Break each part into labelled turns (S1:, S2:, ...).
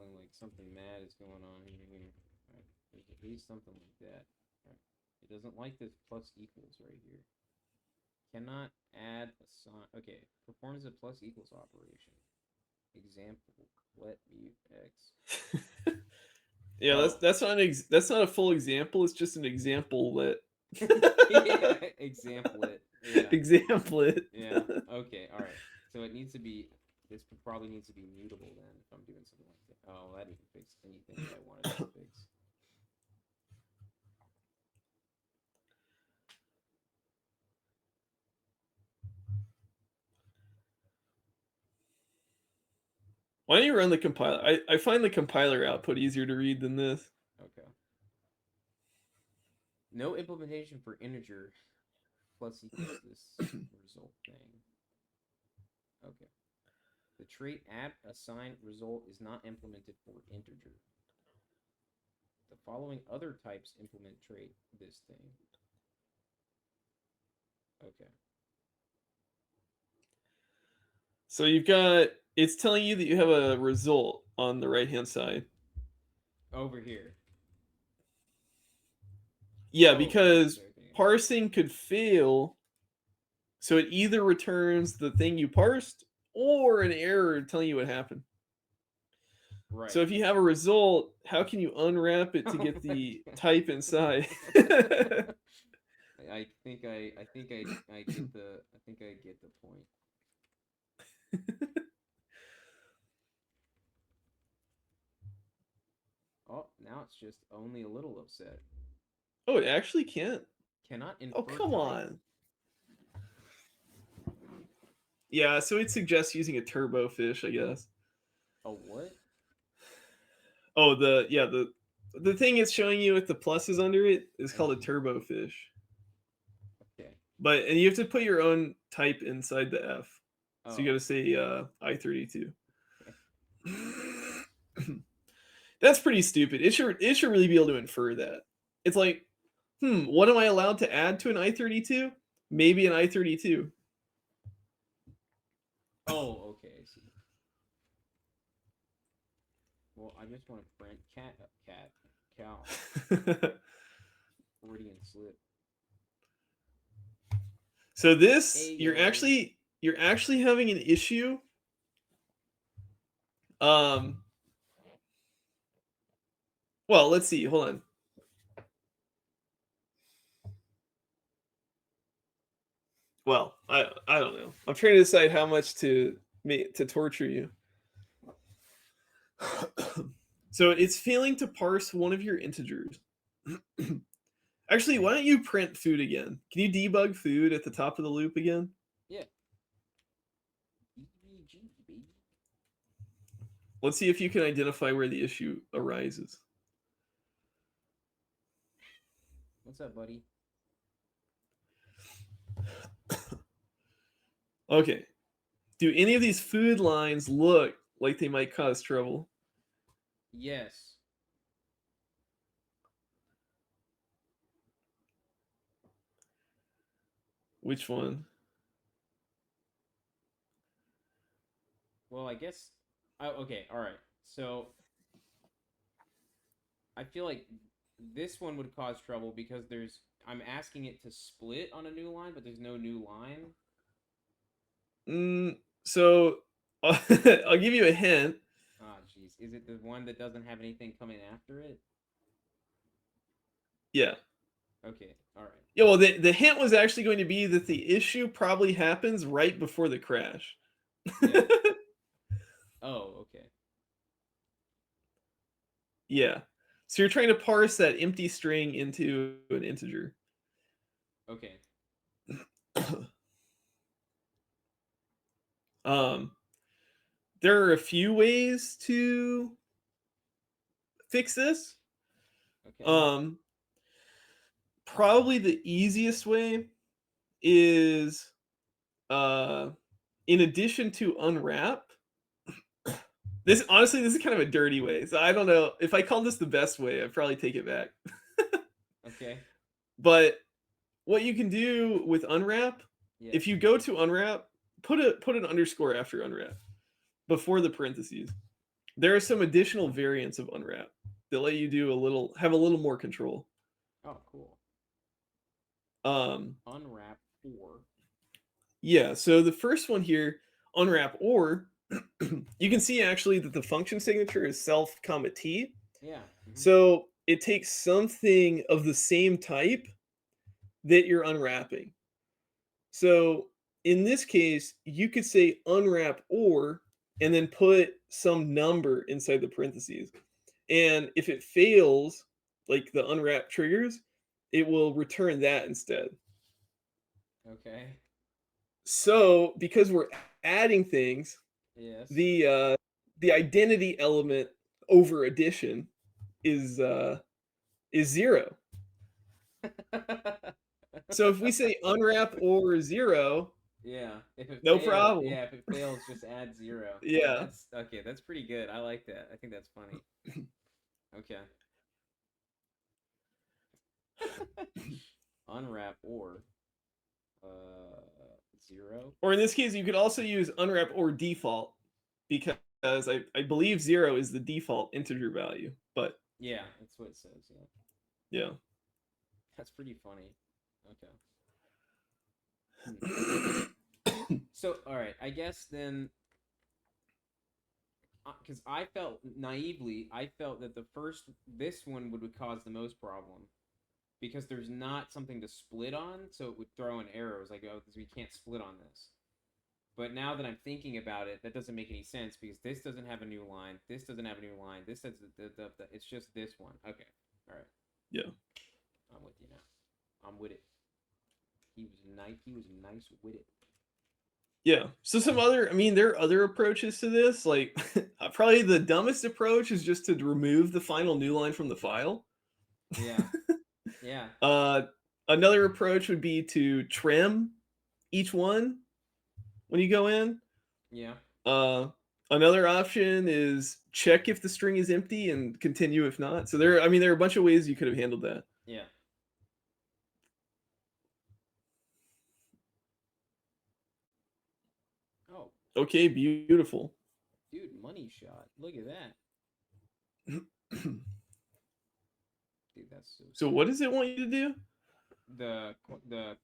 S1: feeling like something mad is going on here. Right. There's at least something like that. Right. It doesn't like this plus equals right here. Cannot add a sign. Okay, performs a plus equals operation. Example: let mute x.
S2: Yeah,
S1: Oh,
S2: that's not a full example. It's just an example lit.
S1: yeah, example it. Yeah,
S2: Example it.
S1: yeah. Okay, all right. So it needs to be. This probably needs to be mutable then if I'm doing something like that. Oh, that didn't fix anything that I wanted it to fix.
S2: Why don't you run the compiler? I find the compiler output easier to read than this.
S1: Okay. No implementation for integer plus equals this result thing. Okay. The trait add assign result is not implemented for integer. The following other types implement trait this thing. Okay.
S2: So you've got it's telling you that you have a result on the right hand side.
S1: Over here.
S2: Yeah,
S1: Oh, okay,
S2: because
S1: okay, okay.
S2: parsing could fail, so it either returns the thing you parsed or an error telling you what happened. So
S1: Right.
S2: if you have a result, how can you unwrap it to
S1: Oh
S2: get
S1: my
S2: the type inside?
S1: god. I think I get the point. Oh, now it's just only a little upset.
S2: Oh, it actually can't.
S1: Cannot
S2: Oh,
S1: infer
S2: come
S1: type.
S2: on. Yeah, so it suggests using a turbo fish, I guess.
S1: A what?
S2: Oh, the thing it's showing you with the pluses under it is called a
S1: Uh-huh.
S2: turbo fish.
S1: Okay.
S2: But and you have to put your own type inside the F. So you got
S1: Oh,
S2: to say I32.
S1: okay.
S2: That's pretty stupid. It should really be able to infer that. It's like, what am I allowed to add to an I32? Maybe an I32.
S1: Oh, okay, I see. Well, I just want to print cow, Freudian slip.
S2: So this
S1: Ayo.
S2: you're actually having an issue. Um, well, let's see. Hold on. Well, I don't know. I'm trying to decide how much to torture you. So it's failing to parse one of your integers. Actually, why don't you print food again? Can you debug food at the top of the loop again?
S1: Yeah. EVG, baby.
S2: Let's see if you can identify where the issue arises.
S1: What's up, buddy?
S2: Okay. Do any of these food lines look like they might cause trouble?
S1: Yes.
S2: Which one?
S1: Well, I guess. Oh, okay. All right. So I feel like this one would cause trouble because there's. I'm asking it to split on a new line, but there's no new line.
S2: So I'll give you a hint.
S1: Ah, jeez. Is it the one that doesn't have anything coming after it?
S2: Yeah.
S1: Okay. All right.
S2: Yeah, well, the hint was actually going to be that the issue probably happens right before the crash.
S1: Yeah. Oh, okay.
S2: Yeah. So you're trying to parse that empty string into an integer.
S1: Okay.
S2: um, there are a few ways to fix this.
S1: Okay.
S2: Um, Probably the easiest way is uh, in addition to unwrap. This is kind of a dirty way. So I don't know if I call this the best way. I'd probably take it back.
S1: Okay.
S2: But what you can do with unwrap,
S1: Yeah.
S2: if you go to unwrap, put an underscore after unwrap before the parentheses. there are some additional variants of unwrap that let you have a little more control.
S1: Oh, cool.
S2: Um,
S1: Unwrap or.
S2: yeah. So the first one here, unwrap or, you can see actually that the function signature is self comma t.
S1: Yeah.
S2: So it takes something of the same type that you're unwrapping. So in this case, you could say unwrap or and then put some number inside the parentheses. And if it fails, like the unwrap triggers, it will return that instead.
S1: Okay.
S2: So because we're adding things,
S1: Yes.
S2: the identity element over addition is is zero. So if we say unwrap or zero,
S1: Yeah. If it
S2: no
S1: fails,
S2: problem.
S1: yeah. If it fails, just add 0.
S2: Yeah.
S1: That's okay. That's pretty good. I like that. I think that's funny. Okay. Unwrap or 0.
S2: Or in this case, you could also use unwrap or default because I believe zero is the default integer value. But
S1: Yeah, that's what it says. Yeah.
S2: yeah.
S1: That's pretty funny. Okay. So, all right. I guess then, because I felt naively, I felt that this one would cause the most problem because there's not something to split on, so it would throw in errors like, oh, we can't split on this. But now that I'm thinking about it, that doesn't make any sense because this doesn't have a new line. This doesn't have a new line. This does it's just this one. Okay. All right.
S2: Yeah.
S1: I'm with you now. I'm with it. He was nice. He was nice with it.
S2: Yeah. So some other, I mean, there are other approaches to this. Like probably the dumbest approach is just to remove the final new line from the file.
S1: Yeah. Yeah.
S2: Uh, another approach would be to trim each one when you go in.
S1: Yeah.
S2: Uh, another option is check if the string is empty and continue if not. So I mean, there are a bunch of ways you could have handled that.
S1: Yeah. Oh,
S2: Okay, beautiful.
S1: dude, money shot. Look at that. Dude, that's so
S2: So
S1: sick.
S2: what does it want you to do?
S1: The the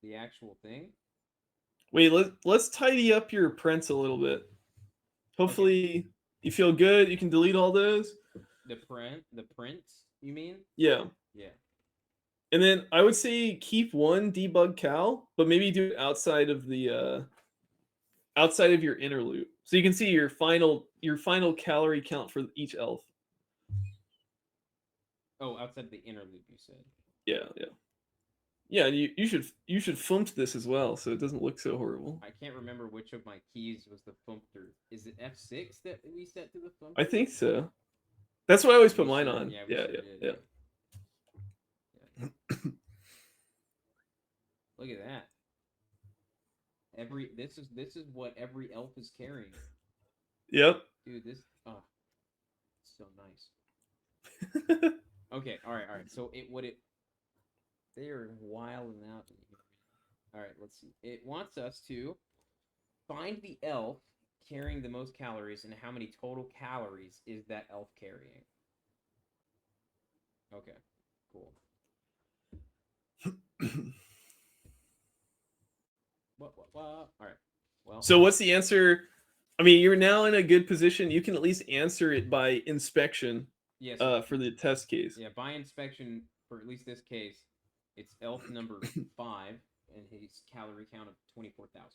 S1: the actual thing.
S2: Wait, let's tidy up your prints a little bit.
S1: Okay.
S2: Hopefully you feel good. You can delete all those.
S1: The prints, you mean?
S2: Yeah.
S1: Yeah.
S2: And then I would say keep one debug cal, but maybe do it outside of your inner loop. So you can see your final calorie count for each elf.
S1: Oh, outside the inner loop, you said.
S2: Yeah, yeah. Yeah, and you should fump this as well so it doesn't look so horrible.
S1: I can't remember which of my keys was the fumpter. Is it F6 that we set to the fumpter?
S2: I think so. That's what I always put
S1: We
S2: mine
S1: sure,
S2: on.
S1: yeah, we
S2: Yeah,
S1: sure
S2: yeah,
S1: did.
S2: yeah.
S1: Yeah. Look at that. This is what every elf is carrying.
S2: Yep.
S1: Dude, this so nice. Okay, all right. So they are wilding out. All right, let's see. It wants us to find the elf carrying the most calories and how many total calories is that elf carrying. Okay, cool. What? All right. Well,
S2: So what's the answer? I mean, you're now in a good position. You can at least answer it by inspection
S1: yes.
S2: for the test case.
S1: Yeah, by inspection for at least this case, it's elf number 5 and his calorie count of 24,000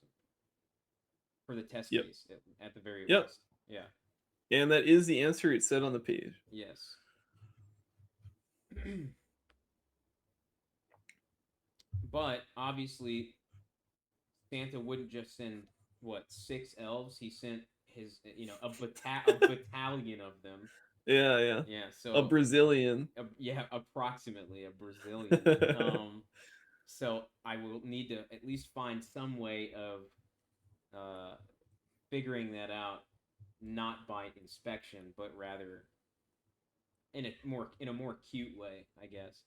S1: for the test
S2: Yep.
S1: case at the very
S2: Yep.
S1: least. Yeah.
S2: And that is the answer it said on the page.
S1: Yes. But obviously, Santa wouldn't just send what 6 elves. He sent his a battalion of them.
S2: Yeah, yeah.
S1: Yeah. So
S2: A Brazilian.
S1: yeah, approximately a Brazilian. So I will need to at least find some way of figuring that out, not by inspection, but rather in a more cute way, I guess.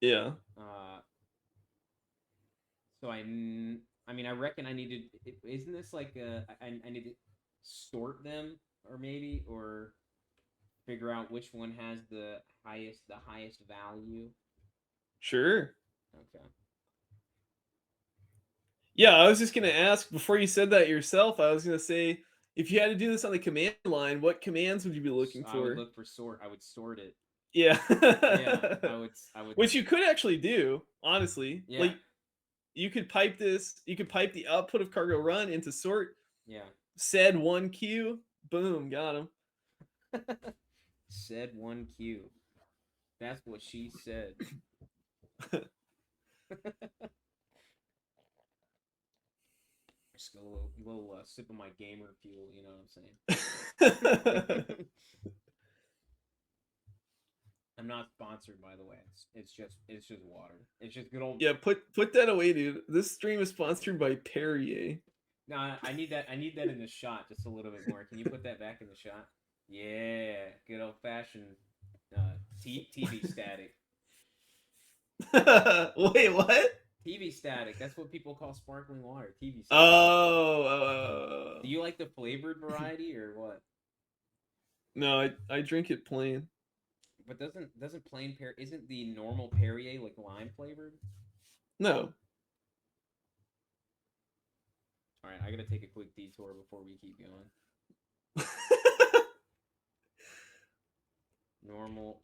S2: Yeah.
S1: So I mean, I reckon I needed. Isn't this like I needed sort them, or maybe, or figure out which one has the highest value.
S2: Sure.
S1: Okay.
S2: Yeah, I was just gonna ask before you said that yourself. I was gonna say, if you had to do this on the command line, what commands would you be looking
S1: I would
S2: for?
S1: look for sort. I would sort it.
S2: Yeah.
S1: Yeah, I would. I would.
S2: Which you could actually do, honestly.
S1: Yeah,
S2: Like you could pipe this, you could pipe the output of cargo run into sort
S1: yeah.
S2: said one queue, boom, got him.
S1: Said one Q. That's what she said. Just a little sip of my gamer fuel. You know what I'm saying? I'm not sponsored, by the way. It's just water. It's just good old.
S2: Yeah, put that away, dude. This stream is sponsored by Perrier.
S1: No, I need that. I need that in the shot just a little bit more. Can you put that back in the shot? Yeah, good old fashioned TV static.
S2: Wait, what?
S1: TV static. That's what people call sparkling water. TV static.
S2: Oh,
S1: Do you like the flavored variety or what?
S2: no, I drink it plain.
S1: But doesn't plain Perrier isn't the normal Perrier like lime flavored?
S2: No.
S1: All right, I gotta take a quick detour before we keep going. Normal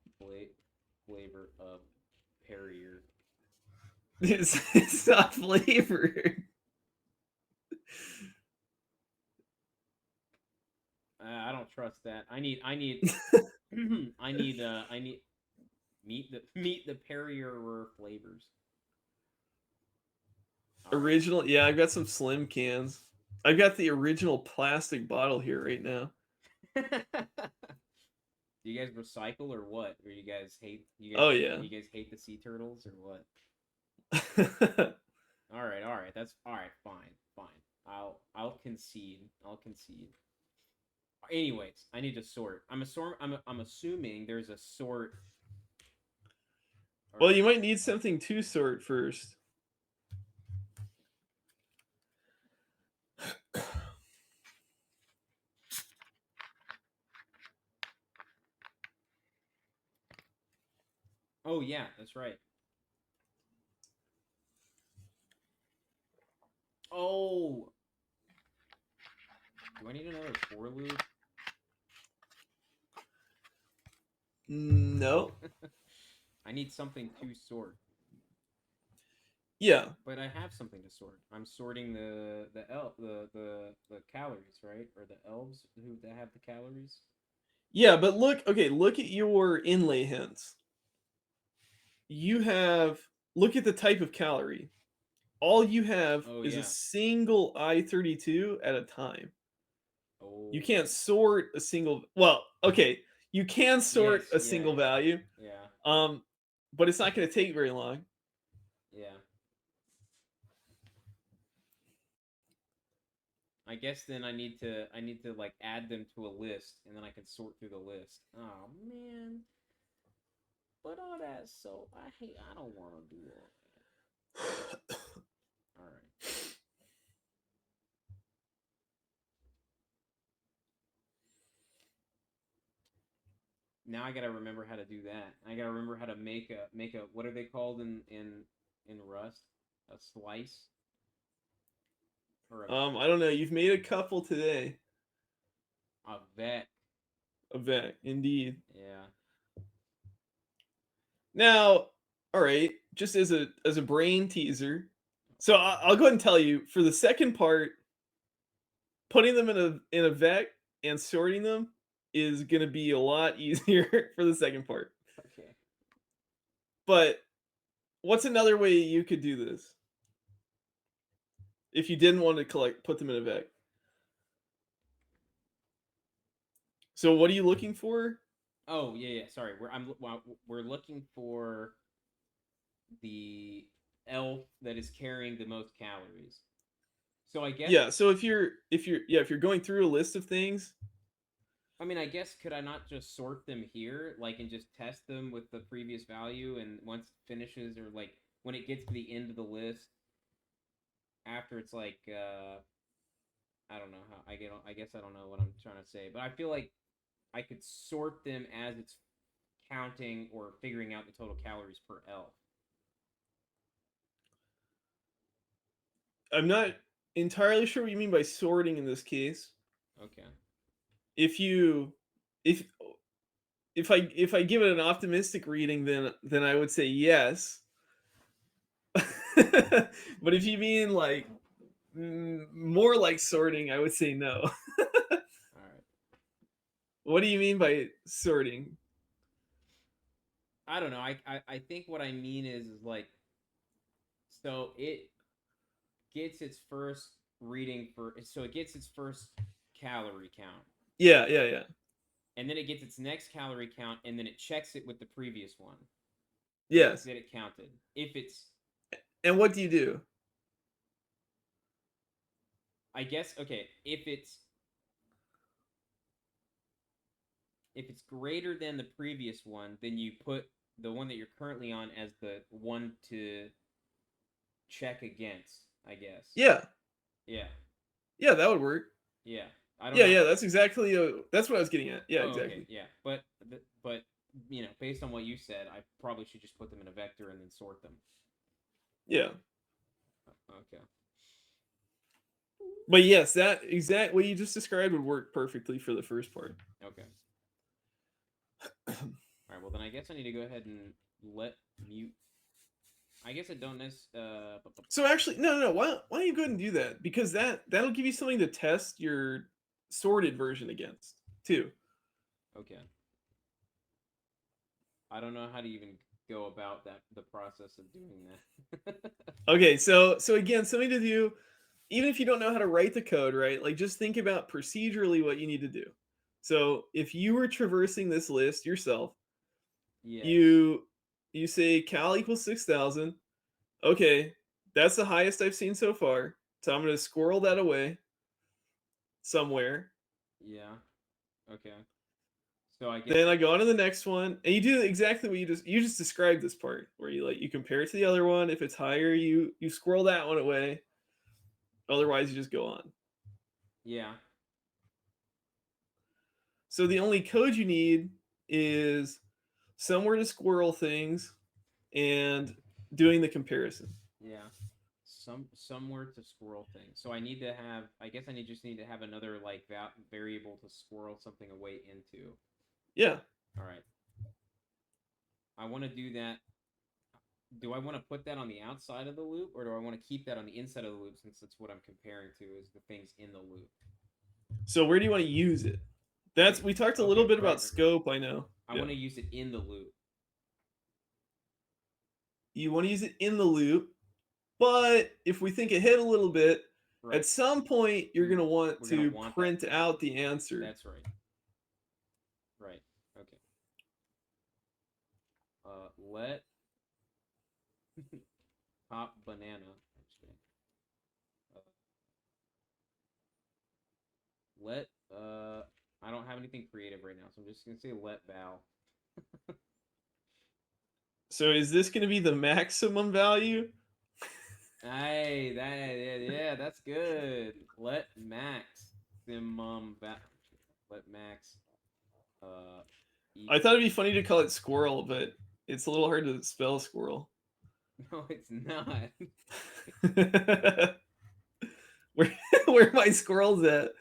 S1: flavor of Perrier.
S2: It's not flavored.
S1: I don't trust that. I need I need meet the Perrier flavors. All right.
S2: Original, yeah, I've got some slim cans. I've got the original plastic bottle here right now.
S1: Do you guys recycle or what? Or you guys hate
S2: Oh yeah.
S1: you guys hate the sea turtles or what? All right. That's all right. Fine. I'll concede. I'll concede. Anyways, I need to sort. I'm assuming there's a sort.
S2: Well, you might need something to sort first.
S1: Oh yeah, that's right. Oh, do I need another for loop?
S2: No.
S1: I need something to sort.
S2: Yeah.
S1: But I have something to sort. I'm sorting the calories, right? Or the elves who that have the calories.
S2: Yeah, but look at your inlay hints. You have look at the type of calorie. All you have is
S1: yeah.
S2: a single I-32 at a time.
S1: Oh.
S2: You can't sort a single well, okay, you can sort
S1: Yes,
S2: a single
S1: yeah.
S2: value.
S1: Yeah.
S2: But it's not going to take very long.
S1: Yeah. I guess then I need to like add them to a list and then I can sort through the list. Oh man. But all that so I don't want to do all that. All right. Now I gotta remember how to do that. I gotta remember how to make a what are they called in Rust? A slice? Or
S2: I don't know. You've made a couple today.
S1: a vet.
S2: A vet, indeed.
S1: Yeah.
S2: Now, all right, just as a brain teaser. So I'll go ahead and tell you for the second part, putting them in a vet and sorting them is going to be a lot easier for the second part.
S1: Okay.
S2: But what's another way you could do this? If you didn't want to put them in a vet. So what are you looking for?
S1: Oh yeah. Sorry, we're looking for the elf that is carrying the most calories. So I guess.
S2: Yeah. So if you're going through a list of things.
S1: I mean, I guess could I not just sort them here, like, and just test them with the previous value, and once it finishes, or like when it gets to the end of the list, after it's like I don't know how I guess I don't know what I'm trying to say, but I feel like I could sort them as it's counting or figuring out the total calories per elf.
S2: I'm not entirely sure what you mean by sorting in this case.
S1: Okay.
S2: If you if if I give it an optimistic reading, then I would say yes. But if you mean like more like sorting, I would say no.
S1: All right.
S2: What do you mean by sorting?
S1: I don't know. I think what I mean is like so it gets its first reading for so it gets its first calorie count,
S2: Yeah, yeah, yeah.
S1: and then it gets its next calorie count, and then it checks it with the previous one
S2: Yes.
S1: that it counted. If it's,
S2: And what do you do?
S1: I guess, okay, if it's greater than the previous one, then you put the one that you're currently on as the one to check against, I guess.
S2: Yeah.
S1: Yeah.
S2: Yeah, that would work.
S1: Yeah. I don't
S2: Yeah,
S1: know.
S2: yeah, that's exactly that's what I was getting at. Yeah,
S1: Oh, okay.
S2: exactly.
S1: Yeah. But based on what you said, I probably should just put them in a vector and then sort them.
S2: Yeah.
S1: Okay.
S2: But yes, that exact what you just described would work perfectly for the first part.
S1: Okay. All right. Well, then I guess I need to go ahead and let mute. I guess I don't
S2: So actually, no. Why don't you go ahead and do that? Because that'll give you something to test your sorted version against too.
S1: Okay. I don't know how to even go about the process of doing that.
S2: Okay, so again, something to do, even if you don't know how to write the code, right? Like just think about procedurally what you need to do. So if you were traversing this list yourself,
S1: Yes.
S2: you say cal equals 6,000. Okay, that's the highest I've seen so far. So I'm going to squirrel that away somewhere.
S1: Yeah. Okay. So I guess
S2: Then I go on to the next one, and you do exactly what you just described this part, where you compare it to the other one. If it's higher, you squirrel that one away. Otherwise, you just go on.
S1: Yeah.
S2: So the only code you need is somewhere to squirrel things and doing the comparison.
S1: Yeah. Somewhere to squirrel things. So I need to have. I guess just need to have another like variable to squirrel something away into.
S2: Yeah.
S1: All right. I want to do that. Do I want to put that on the outside of the loop, or do I want to keep that on the inside of the loop since that's what I'm comparing to is the things in the loop?
S2: So where do you want to use it? We talked a
S1: Okay,
S2: little bit
S1: right,
S2: about scope, I know.
S1: I want to use it in the loop.
S2: You want to use it in the loop, but if we think ahead a little bit,
S1: Right.
S2: at some point you're going to want
S1: We're
S2: to
S1: gonna want
S2: print out the answer.
S1: That's right. Right. Okay. Let top banana. Actually. Let I don't have anything creative right now, so I'm just gonna say let val.
S2: So is this going to be the maximum value?
S1: Hey, yeah, that's good. Let maximum val. Let max.
S2: I thought it'd be funny to call it squirrel, but it's a little hard to spell squirrel.
S1: No, it's not.
S2: where where my squirrels at?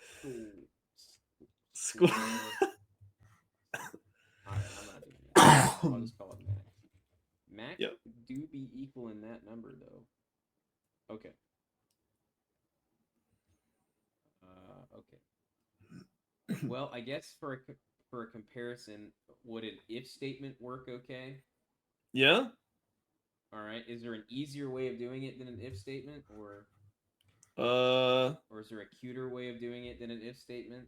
S1: Squirrel. Alright, I'm not doing that. I'll just call it max. Max
S2: Yep.
S1: do be equal in that number though. Okay. Okay. Well, I guess for a comparison, would an if statement work okay?
S2: Yeah.
S1: All right. Is there an easier way of doing it than an if statement, or is there a cuter way of doing it than an if statement?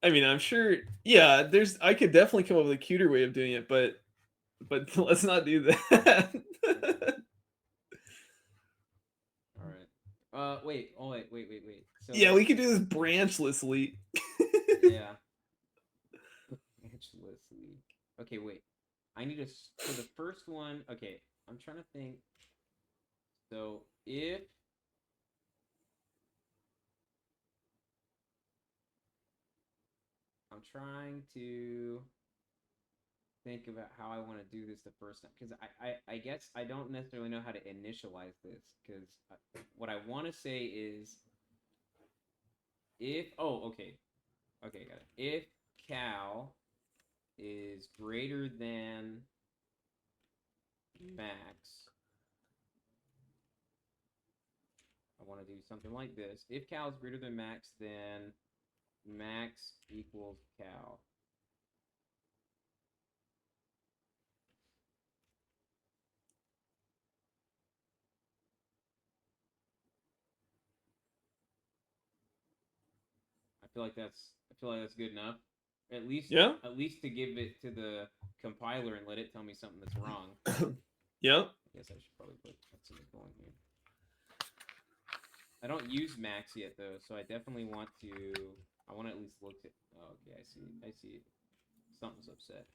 S2: I mean, I'm sure. Yeah, I could definitely come up with a cuter way of doing it, but let's not do that.
S1: All right. Wait. Oh, wait. So
S2: yeah, we could do this branchlessly.
S1: yeah. Branchlessly. Okay, wait. I need to for the first one. Okay, I'm trying to think. So if I'm trying to think about how I want to do this the first time because I guess I don't necessarily know how to initialize this because what I want to say is if got it. If cal is greater than max, I want to do something like this. If cal is greater than max, then max equals cal. I feel like that's good enough. At least to give it to the compiler and let it tell me something that's wrong.
S2: Yeah.
S1: I guess I should probably put that semicolon here. I don't use max yet though, so I definitely want to. I want to at least look at. Oh, okay, I see. Something's upset.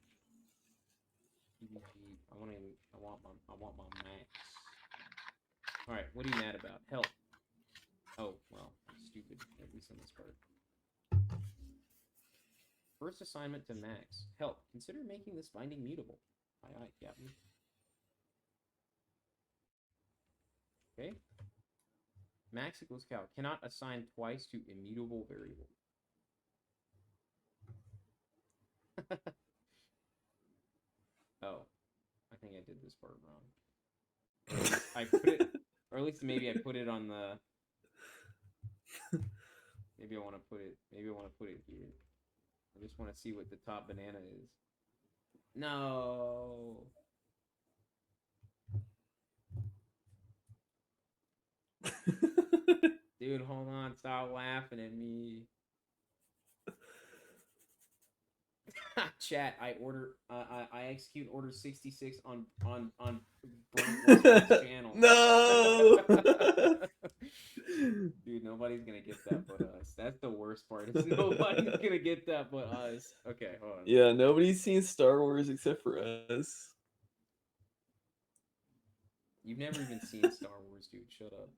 S1: I want my max. All right, what are you mad about? Help. Oh well, I'm stupid. At least in this part. First assignment to Max. Help. Consider making this binding mutable. Aye, Captain. Okay. Max equals cal. Cannot assign twice to immutable variable. Oh. I think I did this part wrong. I put it, or at least maybe I put it on the... Maybe I want to put it here. I just want to see what the top banana is. No. Dude, hold on. Stop laughing at me. Chat. I execute order 66 on Brent channel.
S2: No.
S1: Dude, nobody's gonna get that but us. That's the worst part. Is nobody's gonna get that but us. Okay, hold on.
S2: Yeah, nobody's seen Star Wars except for us.
S1: You've never even seen Star Wars, dude. Shut up.